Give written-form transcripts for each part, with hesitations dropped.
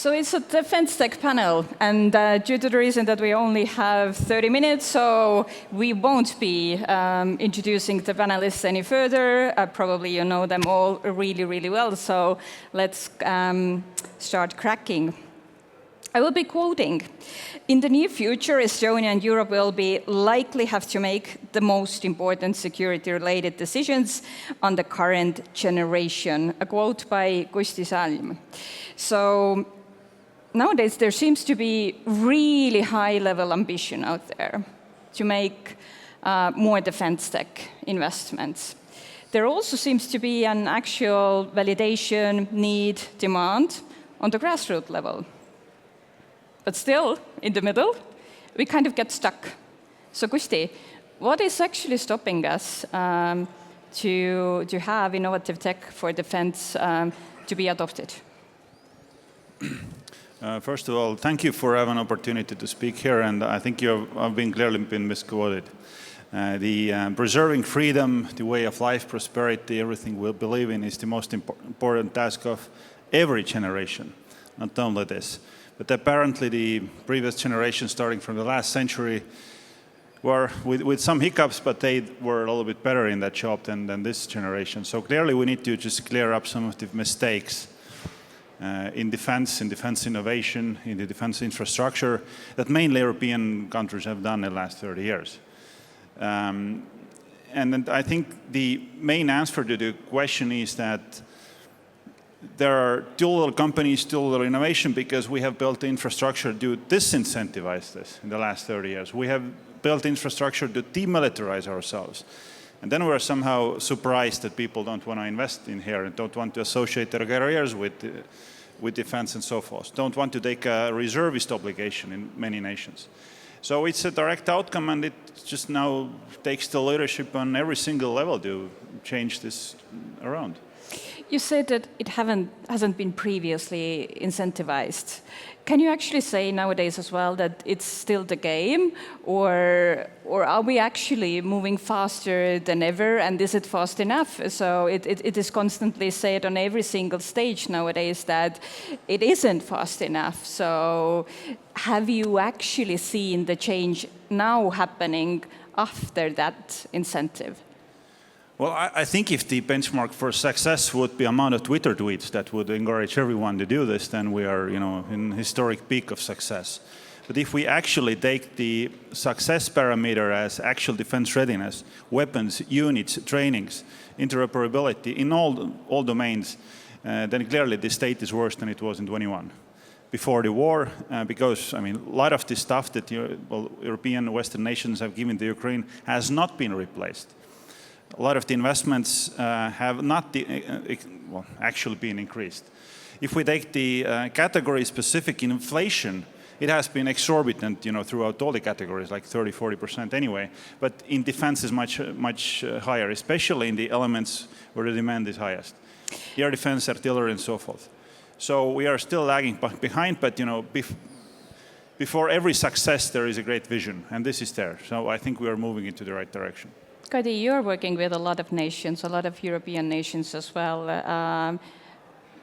So it's a defense tech panel, and due to the reason that we only have 30 minutes, so we won't be introducing the panelists any further. Probably you know them all really, really well, so let's start cracking. I will be quoting, "In the near future, Estonia and Europe will be likely have to make the most important security-related decisions on the current generation." A quote by Kusti Salm. So nowadays, there seems to be really high-level ambition out there to make more defense tech investments. There also seems to be an actual validation, need, demand on the grassroots level. But still, in the middle, we kind of get stuck. So Kusti, what is actually stopping us to have innovative tech for defense to be adopted? First of all, thank you for having an opportunity to speak here, and I think you have clearly been misquoted. Preserving freedom, the way of life, prosperity, everything we believe in is the most important task of every generation, not only this. But apparently the previous generation, starting from the last century, were with some hiccups, but they were a little bit better in that job than this generation. So clearly we need to just clear up some of the mistakes in defense innovation, in the defense infrastructure that mainly European countries have done in the last 30 years. And I think the main answer to the question is that there are too little companies, too little innovation, because we have built the infrastructure to disincentivize this in the last 30 years. We have built infrastructure to demilitarize ourselves. And then we're somehow surprised that people don't want to invest in here and don't want to associate their careers with defense and so forth, don't want to take a reservist obligation in many nations. So it's a direct outcome, and it just now takes the leadership on every single level to change this around. You said that it hasn't been previously incentivized. Can you actually say nowadays as well that it's still the game, or are we actually moving faster than ever, and is it fast enough? So it is constantly said on every single stage nowadays that it isn't fast enough. So have you actually seen the change now happening after that incentive? Well, I think if the benchmark for success would be amount of Twitter tweets that would encourage everyone to do this, then we are, in historic peak of success. But if we actually take the success parameter as actual defense readiness, weapons, units, trainings, interoperability in all domains, then clearly the state is worse than it was in 21. Before the war, because a lot of the stuff that European Western nations have given to Ukraine has not been replaced. A lot of the investments have not actually been increased. If we take the category-specific inflation, it has been exorbitant, throughout all the categories, like 30–40% anyway. But in defense is much higher, especially in the elements where the demand is highest: air defense, artillery, and so forth. So we are still lagging behind, but before every success there is a great vision, and this is there. So I think we are moving into the right direction. Kadi, you're working with a lot of nations, a lot of European nations as well,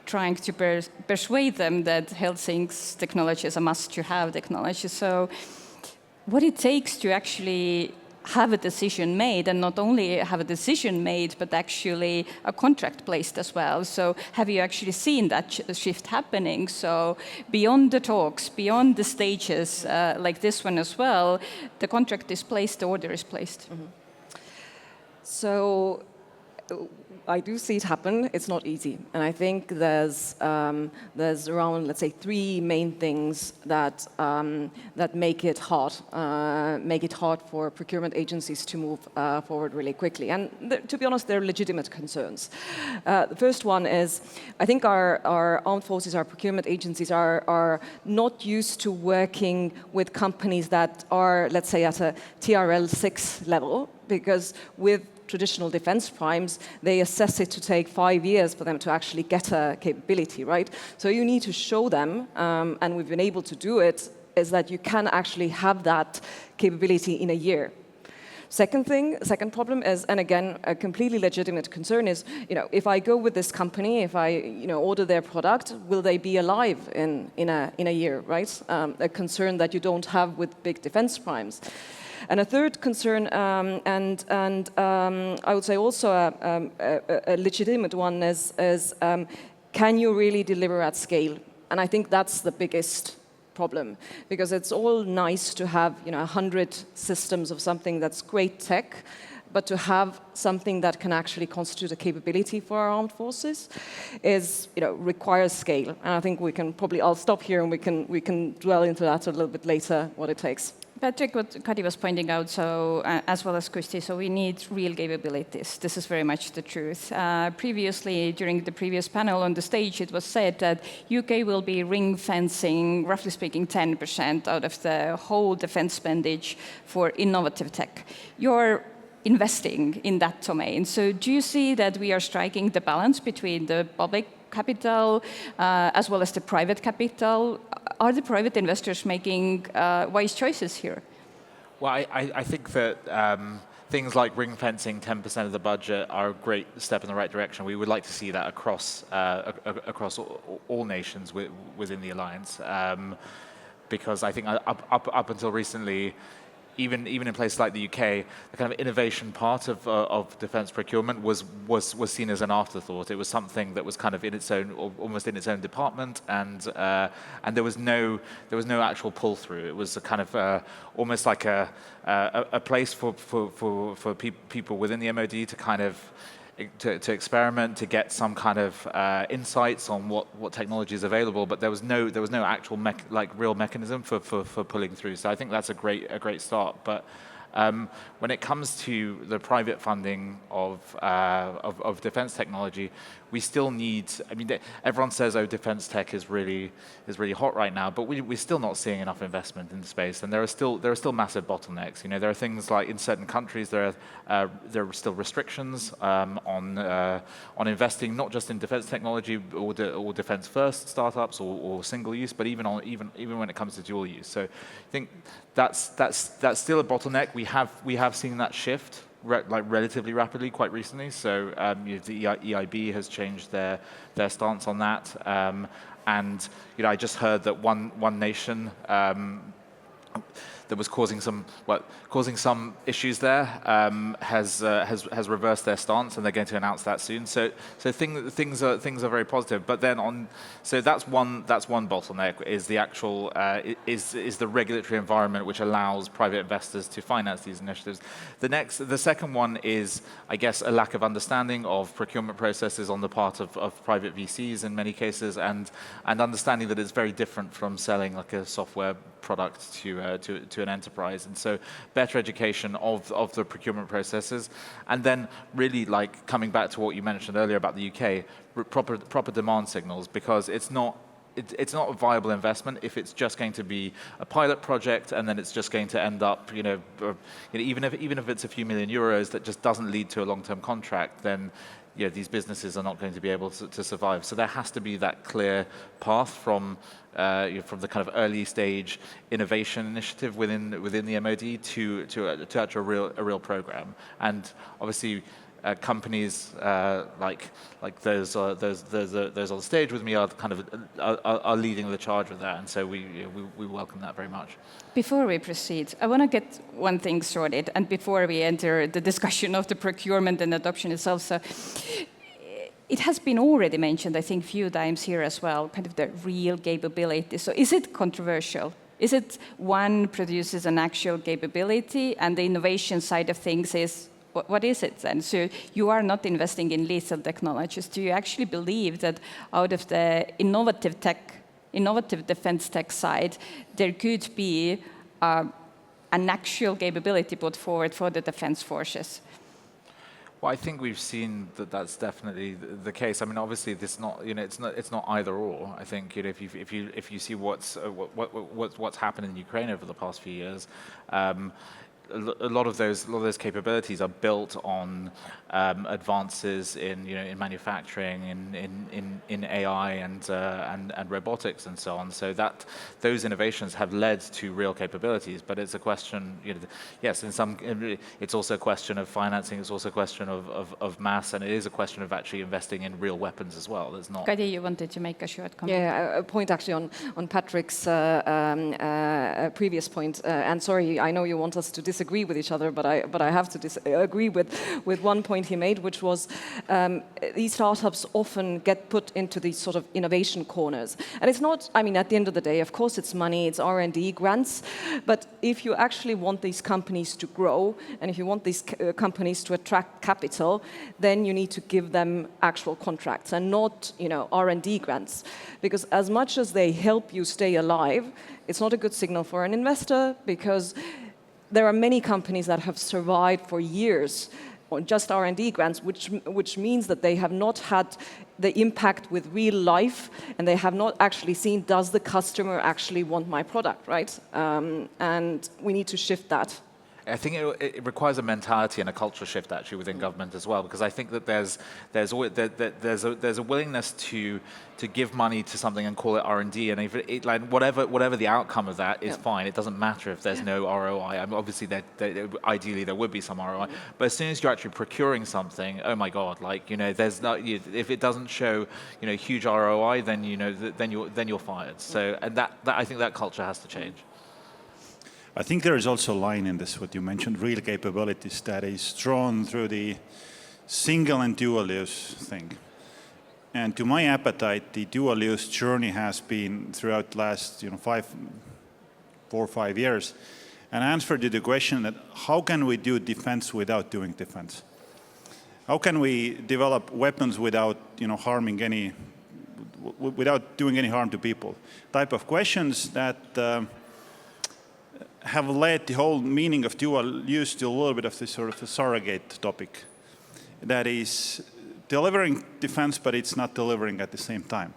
trying to persuade them that Helsing's technology is a must-to-have technology. So what it takes to actually have a decision made, and not only have a decision made, but actually a contract placed as well. So have you actually seen that shift happening? So beyond the talks, beyond the stages like this one as well, the contract is placed, the order is placed. Mm-hmm. So I do see it happen. It's not easy. And I think there's around, let's say, three main things that make it hard for procurement agencies to move forward really quickly. And to be honest, they're legitimate concerns. The first one is, I think our armed forces, our procurement agencies are not used to working with companies that are, let's say, at a TRL 6 level, because with traditional defense primes, they assess it to take 5 years for them to actually get a capability, right? So you need to show them, and we've been able to do it, is that you can actually have that capability in a year. Second problem is, and again, a completely legitimate concern is, if I go with this company, if I, order their product, will they be alive in a year, right? A concern that you don't have with big defense primes. And a third concern, and I would say also a legitimate one is can you really deliver at scale? And I think that's the biggest problem, because it's all nice to have 100 systems of something that's great tech, but to have something that can actually constitute a capability for our armed forces is requires scale. And I think I'll stop here and we can dwell into that a little bit later, what it takes. Patrick, what Kadi was pointing out, so as well as Kusti, so we need real capabilities. This is very much the truth. Previously, during the previous panel on the stage, it was said that UK will be ring fencing, roughly speaking, 10% out of the whole defense spending for innovative tech. You're investing in that domain. So do you see that we are striking the balance between the public capital as well as the private capital? Are the private investors making wise choices here? Well, I think that things like ring fencing 10% of the budget are a great step in the right direction. We would like to see that across all nations within the alliance, because I think up until recently, even in places like the UK, the kind of innovation part of defence procurement was seen as an afterthought. It was something that was kind of in its own, almost in its own department, and there was no actual pull through. It was a kind of almost like a place for people within the MOD to kind of to experiment, to get some kind of insights on what technology is available, but there was no actual real mechanism for pulling through. So I think that's a great start. But when it comes to the private funding of defense technology, we still need. I mean, everyone says, "Oh, defense tech is really hot right now," but we're still not seeing enough investment in the space, and there are still massive bottlenecks. There are things like in certain countries there are still restrictions on investing, not just in defense technology or defense first startups or single use, but even when it comes to dual use. So I think that's still a bottleneck. We have seen that shift relatively rapidly quite recently. So the EIB has changed their stance on that, and I just heard that one nation that was causing some issues there has reversed their stance, and they're going to announce that soon. So things are very positive. But then so that's one bottleneck is the actual is the regulatory environment which allows private investors to finance these initiatives. The second one is, I guess, a lack of understanding of procurement processes on the part of private VCs in many cases, and understanding that it's very different from selling like a software product to an enterprise. And so better education of the procurement processes, and then really like coming back to what you mentioned earlier about the UK, proper demand signals, because it's not a viable investment if it's just going to be a pilot project and then it's just going to end up, even if it's a few million euros that just doesn't lead to a long-term contract, then these businesses are not going to be able to survive. So there has to be that clear path from the kind of early stage innovation initiative within the MOD to actual a real program. And obviously, companies like those on the stage with me are kind of are leading the charge with that, and so we welcome that very much. Before we proceed, I want to get one thing sorted, and before we enter the discussion of the procurement and adoption itself, so it has been already mentioned, I think, a few times here as well, kind of the real capability. So is it controversial? Is it one produces an actual capability and the innovation side of things is, what is it then? So you are not investing in lethal technologies. Do you actually believe that out of the innovative defense tech side, there could be an actual capability put forward for the defense forces? Well, I think we've seen that that's definitely the case. I mean, obviously, it's not either or. I think if you see what's happened in Ukraine over the past few years, a lot of those capabilities are built on advances in manufacturing, in AI and robotics and so on. So that those innovations have led to real capabilities. But it's a question, yes, it's also a question of financing. It's also a question of mass, and it is a question of actually investing in real weapons as well. There's not. Kadi, you wanted to make a short comment. Yeah, a point actually on Patrick's previous point. And sorry, I know you want us to disagree with each other, but I have to agree with one point he made, which was these startups often get put into these sort of innovation corners. And it's not, I mean, at the end of the day, of course it's money, it's R&D grants, but if you actually want these companies to grow, and if you want these companies to attract capital, then you need to give them actual contracts and not, R&D grants. Because as much as they help you stay alive, it's not a good signal for an investor, because there are many companies that have survived for years on just R&D grants, which means that they have not had the impact with real life, and they have not actually seen, does the customer actually want my product, right? And we need to shift that. I think it requires a mentality and a culture shift actually within government as well, because I think that there's a willingness to give money to something and call it R&D, and if like whatever the outcome of that is fine. It doesn't matter if there's no ROI. I mean, obviously, ideally there would be some ROI, but as soon as you're actually procuring something, oh my God, like there's not. If it doesn't show huge ROI, then then you're fired. So and that I think that culture has to change. I think there is also a line in this, what you mentioned, real capabilities, that is drawn through the single and dual use thing. And to my appetite, the dual use journey has been throughout the last 4 or 5 years an answer to the question that how can we do defense without doing defense? How can we develop weapons without without doing any harm to people? Type of questions that have led the whole meaning of dual use to a little bit of this sort of a surrogate topic. That is delivering defense, but it's not delivering at the same time.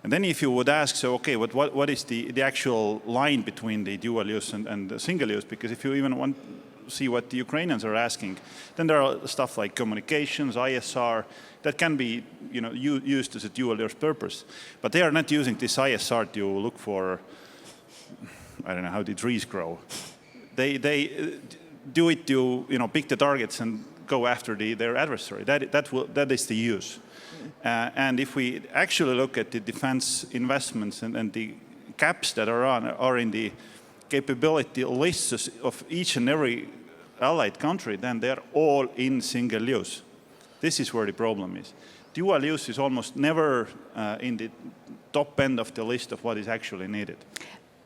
And then if you would ask, so okay, what is the actual line between the dual use and the single use? Because if you even want to see what the Ukrainians are asking, then there are stuff like communications, ISR, that can be used as a dual use purpose. But they are not using this ISR to look for, I don't know how the trees grow. They do it to pick the targets and go after their adversary. That is the use. And if we actually look at the defense investments and the caps that are in the capability lists of each and every allied country, then they're all in single use. This is where the problem is. Dual use is almost never in the top end of the list of what is actually needed.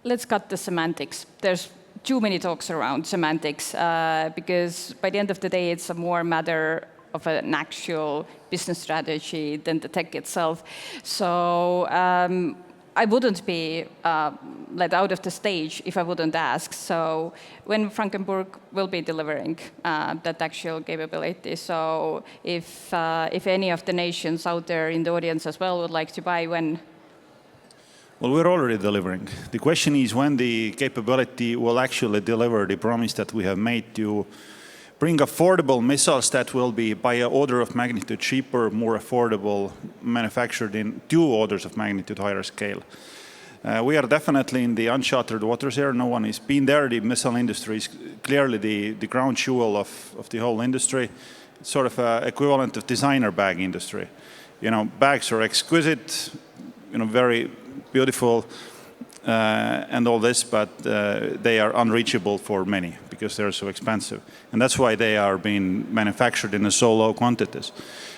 Let's cut the semantics. There's too many talks around semantics because by the end of the day, it's a more matter of an actual business strategy than the tech itself. So I wouldn't be let out of the stage if I wouldn't ask. So when Frankenburg will be delivering that actual capability. So if any of the nations out there in the audience as well would like to buy, when? Well, we're already delivering. The question is when the capability will actually deliver the promise that we have made to bring affordable missiles that will be by an order of magnitude cheaper, more affordable, manufactured in 2 orders of magnitude higher scale. We are definitely in the uncharted waters here. No one has been there. The missile industry is clearly the crown jewel of the whole industry. It's sort of equivalent of designer bag industry. Bags are exquisite, very beautiful and all this, but they are unreachable for many because they're so expensive. And that's why they are being manufactured in so low quantities.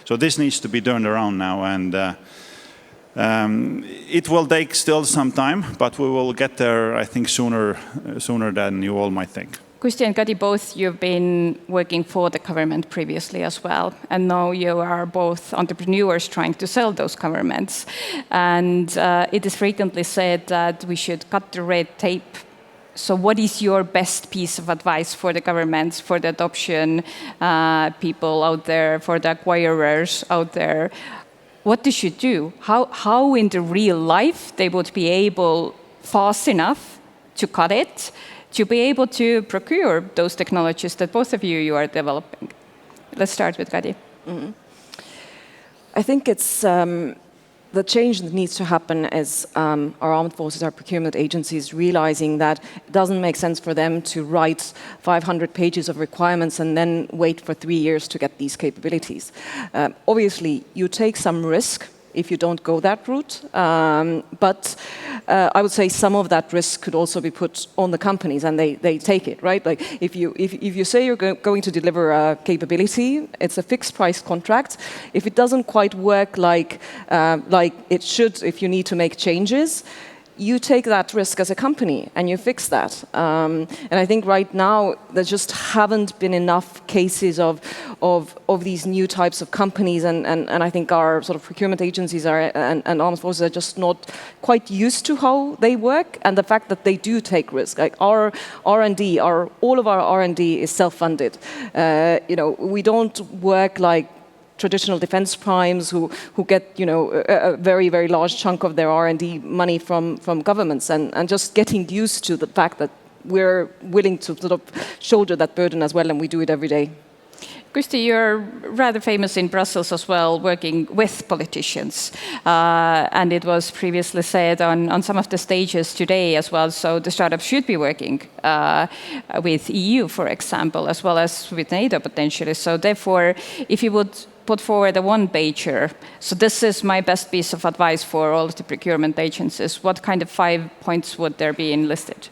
So this needs to be turned around now, and it will take still some time, but we will get there, I think, sooner than you all might think. Kusti and Kadi, both you've been working for the government previously as well, and now you are both entrepreneurs trying to sell those governments. And it is frequently said that we should cut the red tape. So what is your best piece of advice for the governments, for the adoption people out there, for the acquirers out there? What they should do? How in the real life they would be able fast enough to cut it, to be able to procure those technologies that both of you are developing? Let's start with Kadi. I think it's the change that needs to happen is our armed forces, our procurement agencies realizing that it doesn't make sense for them to write 500 pages of requirements and then wait for 3 years to get these capabilities. Obviously, you take some risk if you don't go that route. But I would say some of that risk could also be put on the companies, and they take it, right? Like if you say you're going to deliver a capability, it's a fixed price contract. If it doesn't quite work like it should, if you need to make changes, you take that risk as a company and you fix that. And I think right now there just haven't been enough cases of these new types of companies, and I think our sort of procurement agencies and armed forces are just not quite used to how they work, and the fact that they do take risk. Like our R&D, all of our R&D is self-funded. We don't work like traditional defense primes who get a very, very large chunk of their R&D money from governments, and just getting used to the fact that we're willing to sort of shoulder that burden as well, and we do it every day. Kusti, you're rather famous in Brussels as well, working with politicians. And it was previously said on some of the stages today as well, so the startup should be working with EU, for example, as well as with NATO potentially. So therefore, if you would put forward a one-pager, so this is my best piece of advice for all of the procurement agencies, what kind of 5 points would there be enlisted?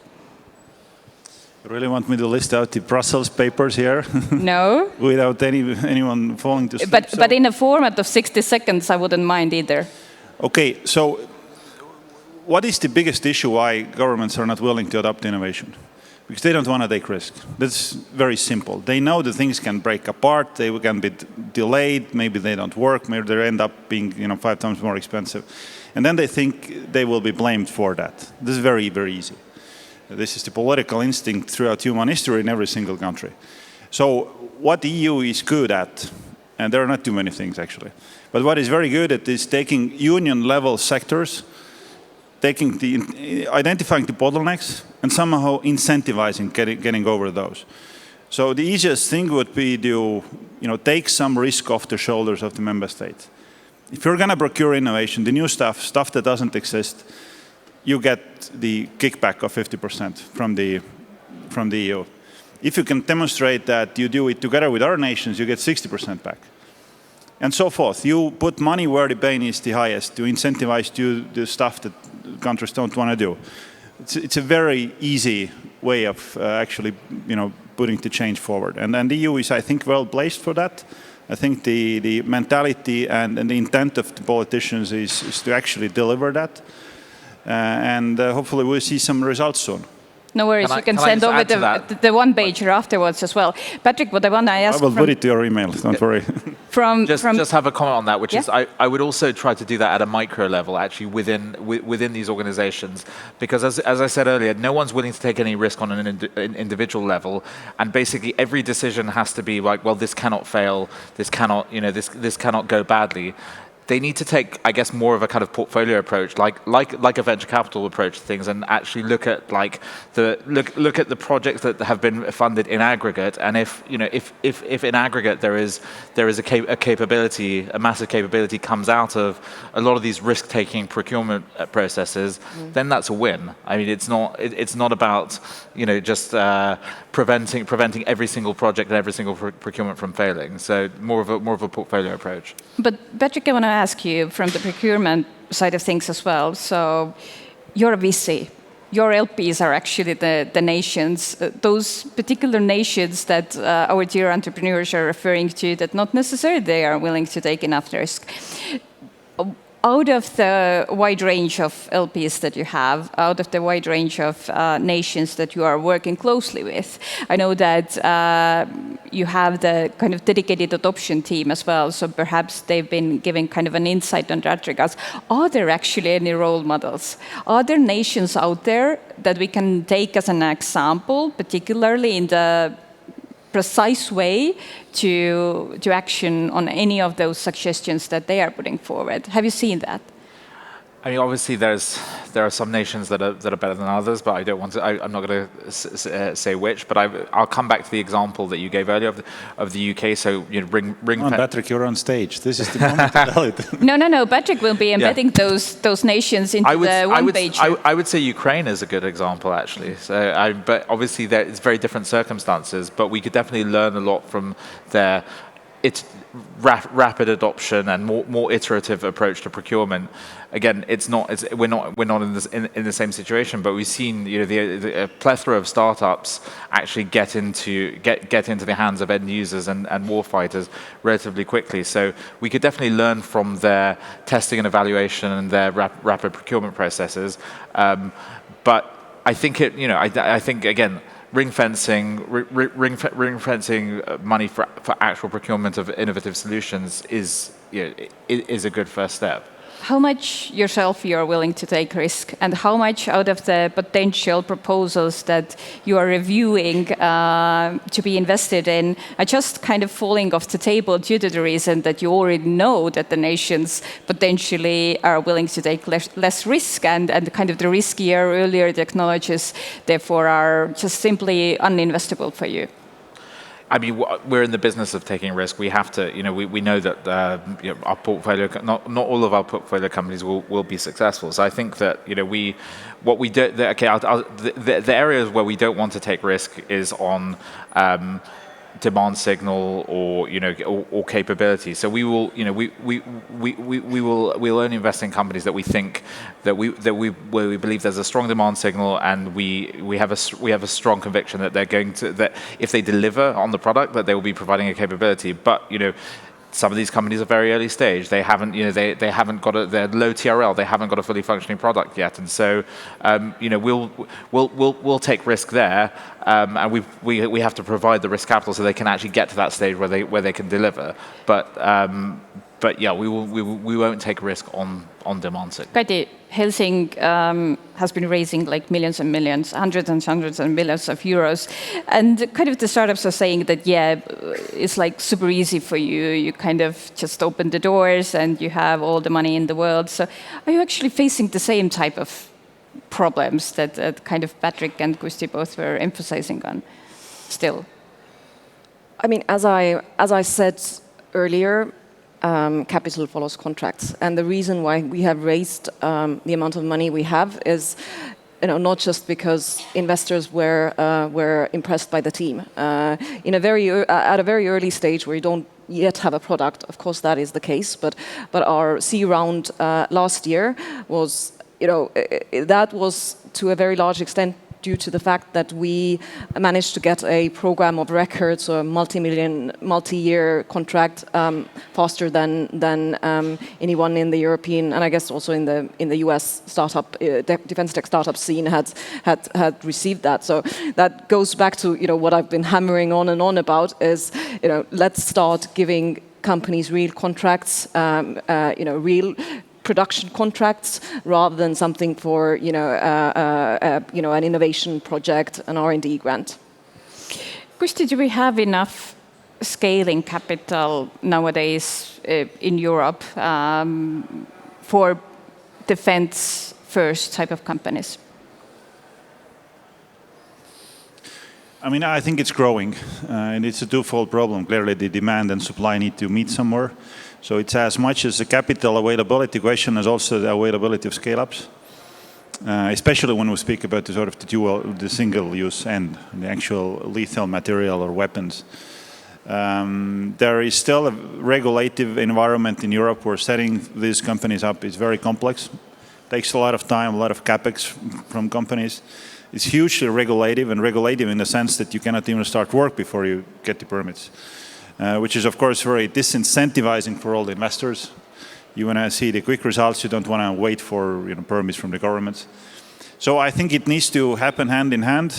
You really want me to list out the Brussels papers here? No. Without anyone falling to sleep? But in a format of 60 seconds, I wouldn't mind either. Okay, so what is the biggest issue why governments are not willing to adopt innovation? Because they don't want to take risk. That's very simple. They know that things can break apart, they can be delayed, maybe they don't work, maybe they end up being 5 times more expensive. And then they think they will be blamed for that. This is very, very easy. This is the political instinct throughout human history in every single country. So what the EU is good at, and there are not too many things actually, but what is very good at is taking union-level sectors, identifying the bottlenecks, and somehow incentivizing getting over those. So the easiest thing would be to take some risk off the shoulders of the member states. If you're going to procure innovation, the new stuff that doesn't exist, you get the kickback of 50% from the EU. If you can demonstrate that you do it together with other nations, you get 60% back. And so forth. You put money where the pain is the highest to incentivize the stuff that countries don't want to do. It's a very easy way of actually putting the change forward. And the EU is, I think, well placed for that. I think the mentality and the intent of the politicians is to actually deliver that. And hopefully we'll see some results soon. No worries, you can send over the one-pager afterwards as well. Patrick, what I want to ask... I will put it to your email, don't worry. Just have a comment on that, which is I would also try to do that at a micro level, actually, within these organizations. Because as I said earlier, no one's willing to take any risk on an individual level. And basically every decision has to be like, well, this cannot fail, this cannot, this cannot go badly. They need to take, I guess, more of a kind of portfolio approach, like a venture capital approach to things, and actually look at look at the projects that have been funded in aggregate. And if in aggregate there is a capability, a massive capability comes out of a lot of these risk-taking procurement processes, then that's a win. I mean, it's not about just preventing every single project and every single procurement from failing. So more of a portfolio approach. But Patrick, I want to ask you from the procurement side of things as well. So you're a VC. Your LPs are actually the nations, those particular nations that our dear entrepreneurs are referring to, that not necessarily they are willing to take enough risk. Out of the wide range of LPs that you have, out of the wide range of nations that you are working closely with, I know that you have the kind of dedicated adoption team as well, so perhaps they've been giving kind of an insight on that regards. Are there actually any role models? Are there nations out there that we can take as an example, particularly in the precise way to action on any of those suggestions that they are putting forward? Have you seen that? I mean, obviously, there are some nations that are better than others, but I don't want to. I'm not going to say which. But I'll come back to the example that you gave earlier of the UK. So ring. Come on, Patrick, you're on stage. This is the moment to tell it. No. Patrick will be embedding those nations into the one page. I would say Ukraine is a good example, actually. So, but obviously, it's very different circumstances. But we could definitely learn a lot from their rapid adoption and more iterative approach to procurement. Again, we're not in the same situation, but we've seen a plethora of startups actually get into the hands of end users and warfighters relatively quickly. So we could definitely learn from their testing and evaluation and their rapid procurement processes. But I think I think again, ring fencing money for actual procurement of innovative solutions is a good first step. How much yourself you are willing to take risk, and how much out of the potential proposals that you are reviewing to be invested in are just kind of falling off the table due to the reason that you already know that the nations potentially are willing to take less risk, and kind of the riskier, earlier technologies therefore are just simply uninvestable for you? I mean, we're in the business of taking risk. We have to, we know that our portfolio, not all of our portfolio companies will be successful. So I think that, the areas where we don't want to take risk is on demand signal or capability. So we will, we'll only invest in companies that we think where we believe there's a strong demand signal, and we have a strong conviction that that if they deliver on the product, that they will be providing a capability. But some of these companies are very early stage. They haven't, they haven't got they're low TRL. They haven't got a fully functioning product yet, and so we'll take risk there, and we have to provide the risk capital so they can actually get to that stage where they can deliver. But yeah, we won't take risk on demand signal. Kadi, Helsing has been raising like millions and millions, hundreds and hundreds of millions of euros, and kind of the startups are saying that it's like super easy for you. You kind of just open the doors and you have all the money in the world. So, are you actually facing the same type of problems that kind of Patrick and Kusti both were emphasizing on? Still, I mean, as I said earlier. Capital follows contracts, and the reason why we have raised the amount of money we have is, not just because investors were impressed by the team. At a very early stage where you don't yet have a product, of course that is the case. But our C round last year was, that was to a very large extent due to the fact that we managed to get a program of records or a multi-year contract faster than anyone in the European, and I guess also in the US startup defense tech startup scene had received that. So that goes back to what I've been hammering on and on about is let's start giving companies real contracts, real production contracts rather than something for an innovation project, an R&D grant. Kusti, do we have enough scaling capital nowadays in Europe for defense first type of companies? I mean, I think it's growing, and it's a twofold problem. Clearly, the demand and supply need to meet somewhere. So it's as much as the capital availability question as also the availability of scale-ups, especially when we speak about the sort of the single-use end, the actual lethal material or weapons. There is still a regulative environment in Europe where setting these companies up is very complex. Takes a lot of time, a lot of capex from companies. It's hugely regulative in the sense that you cannot even start work before you get the permits. Which is, of course, very disincentivizing for all the investors. You want to see the quick results. You don't want to wait for permits from the governments. So I think it needs to happen hand in hand.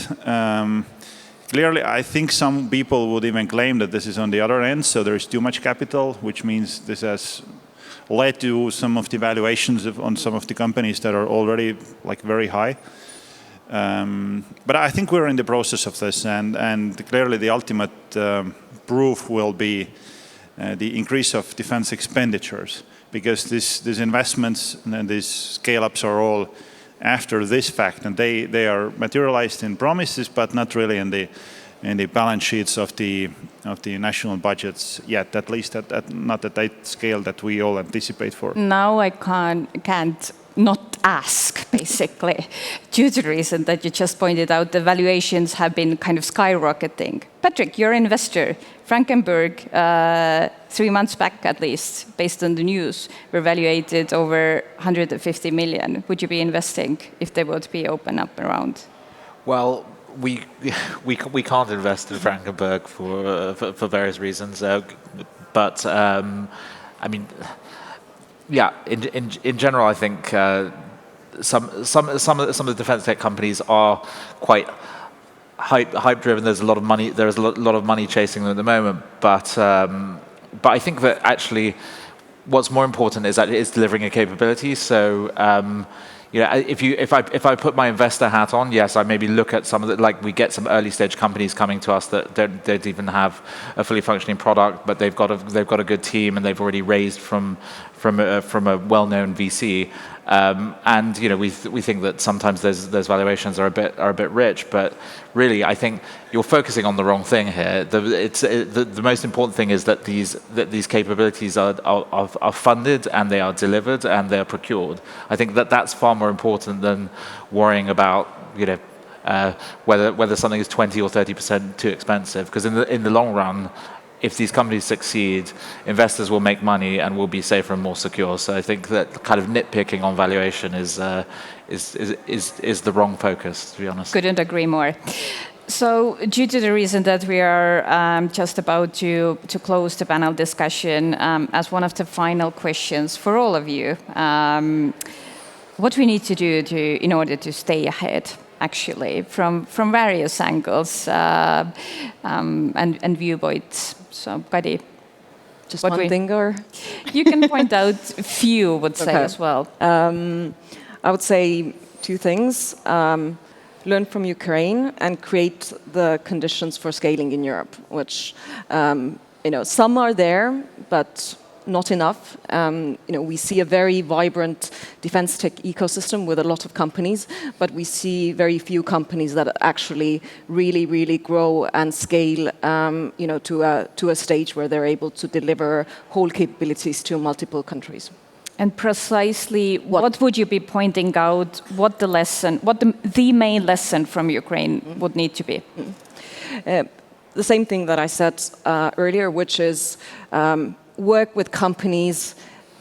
Clearly, I think some people would even claim that this is on the other end. So there is too much capital, which means this has led to some of the valuations on some of the companies that are already very high. But I think we're in the process of this, and clearly the ultimate proof will be the increase of defense expenditures. because these investments and these scale-ups are all after this fact, and they are materialized in promises, but not really in the balance sheets of the national budgets yet, at least not at that scale that we all anticipate for. Now I can't not ask, basically, due to the reason that you just pointed out, the valuations have been kind of skyrocketing. Patrick, you're an investor. Frankenburg, 3 months back at least, based on the news, were valuated over 150 million. Would you be investing if they would be open up around? Well, we can't invest in Frankenburg for various reasons, but I mean, yeah. In general, I think some of the defense tech companies are quite hype driven. There's a lot of money. There's a lot of money chasing them at the moment, but I think that actually, what's more important is that it is delivering a capability. So. You know, if I put my investor hat on, yes, I maybe look at some of the, like we get some early stage companies coming to us that don't even have a fully functioning product, but they've got a good team and they've already raised from a well-known VC. And you know, we think that sometimes those valuations are a bit rich, but really I think you're focusing on the wrong thing here. The most important thing is that these capabilities are funded and they are delivered and they are procured. I think that's far more important than worrying about, you know, whether something is 20 or 30% too expensive. Because in the long run, if these companies succeed, investors will make money and will be safer and more secure. So I think that kind of nitpicking on valuation is the wrong focus, to be honest. Couldn't agree more. So due to the reason that we are just about to close the panel discussion, as one of the final questions for all of you, what we need to do in order to stay ahead, actually, from various angles and viewpoints. So, Kadi, just one thing, or you can point out a few, would say as well. I would say 2 things: learn from Ukraine and create the conditions for scaling in Europe. Which you know, some are there, but not enough. You know, we see a very vibrant defense tech ecosystem with a lot of companies, but we see very few companies that actually really grow and scale. You know, to a stage where they're able to deliver whole capabilities to multiple countries. And precisely, what would you be pointing out? What the main lesson from Ukraine would need to be? The same thing that I said earlier, which is. Work with companies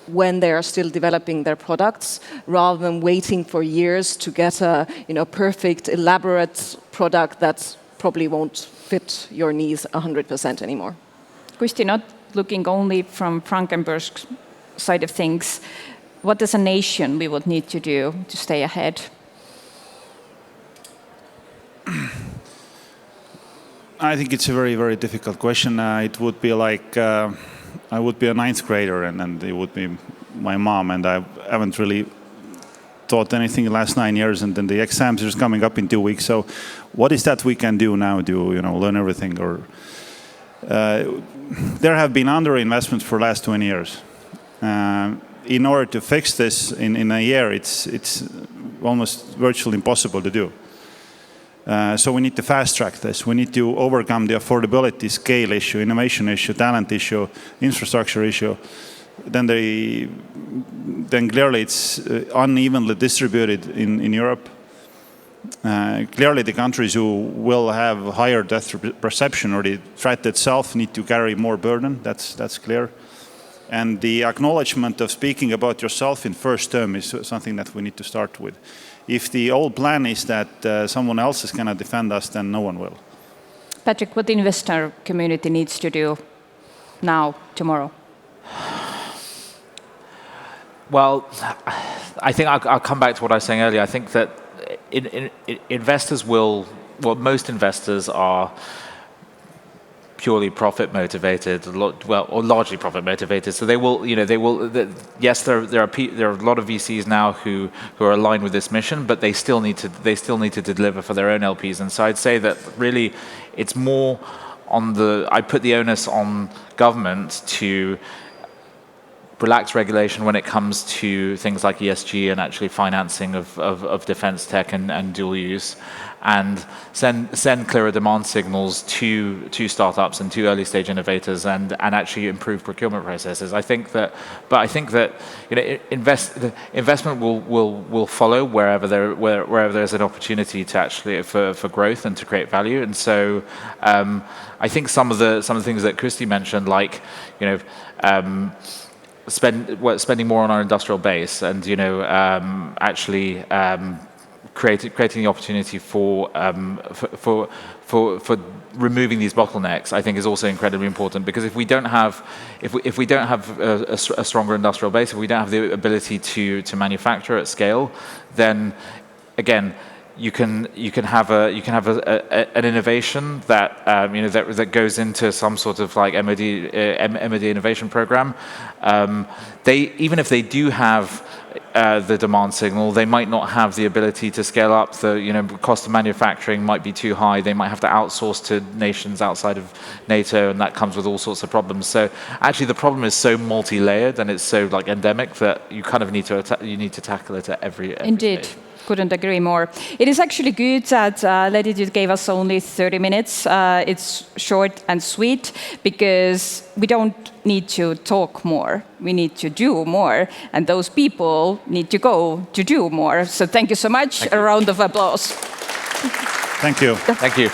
when they are still developing their products, rather than waiting for years to get a perfect, elaborate product that probably won't fit your needs 100% anymore. Kusti, not looking only from Frankenburg's side of things, what as a nation we would need to do to stay ahead? I think it's a very difficult question. It would be like. I would be a 9th grader and it would be my mom, and I haven't really taught anything the last 9 years, and then the exams are coming up in 2 weeks. So what is that we can do now to learn everything? Or there have been underinvestments for the last 20 years. In order to fix this in a year, it's almost virtually impossible to do. So we need to fast track this. We need to overcome the affordability, scale issue, innovation issue, talent issue, infrastructure issue. Then clearly it's unevenly distributed in Europe. Clearly the countries who will have higher death perception or the threat itself need to carry more burden. That's clear. And the acknowledgement of speaking about yourself in first term is something that we need to start with. If the old plan is that someone else is going to defend us, then no one will. Patrick, what the investor community needs to do now, tomorrow? Well, I think I'll come back to what I was saying earlier. I think that investors most investors are purely profit motivated, or largely profit motivated. So they will. Yes, there are a lot of VCs now who are aligned with this mission, but they still need to deliver for their own LPs. And so I'd say that really, it's more on I put the onus on government to relax regulation when it comes to things like ESG and actually financing of defense tech and dual use, and send clearer demand signals to startups and to early stage innovators, and actually improve procurement processes. I think that investment will follow wherever there's an opportunity to actually for growth and to create value. And so I think some of the things that Kusti mentioned, like spending more on our industrial base, and actually creating the opportunity for removing these bottlenecks, I think, is also incredibly important. Because if we don't have a stronger industrial base, if we don't have the ability to manufacture at scale, then again, you can have an innovation that that goes into some sort of like MOD innovation program. Even if they do have the demand signal, they might not have the ability to scale up. The cost of manufacturing might be too high. They might have to outsource to nations outside of NATO, and that comes with all sorts of problems. So actually, the problem is so multi-layered and it's so like endemic that you kind of need to tackle it at every Indeed. stage. Couldn't agree more. It is actually good that Latitude gave us only 30 minutes. It's short and sweet because we don't need to talk more. We need to do more. And those people need to go to do more. So thank you so much. A round of applause. Thank you. Thank you.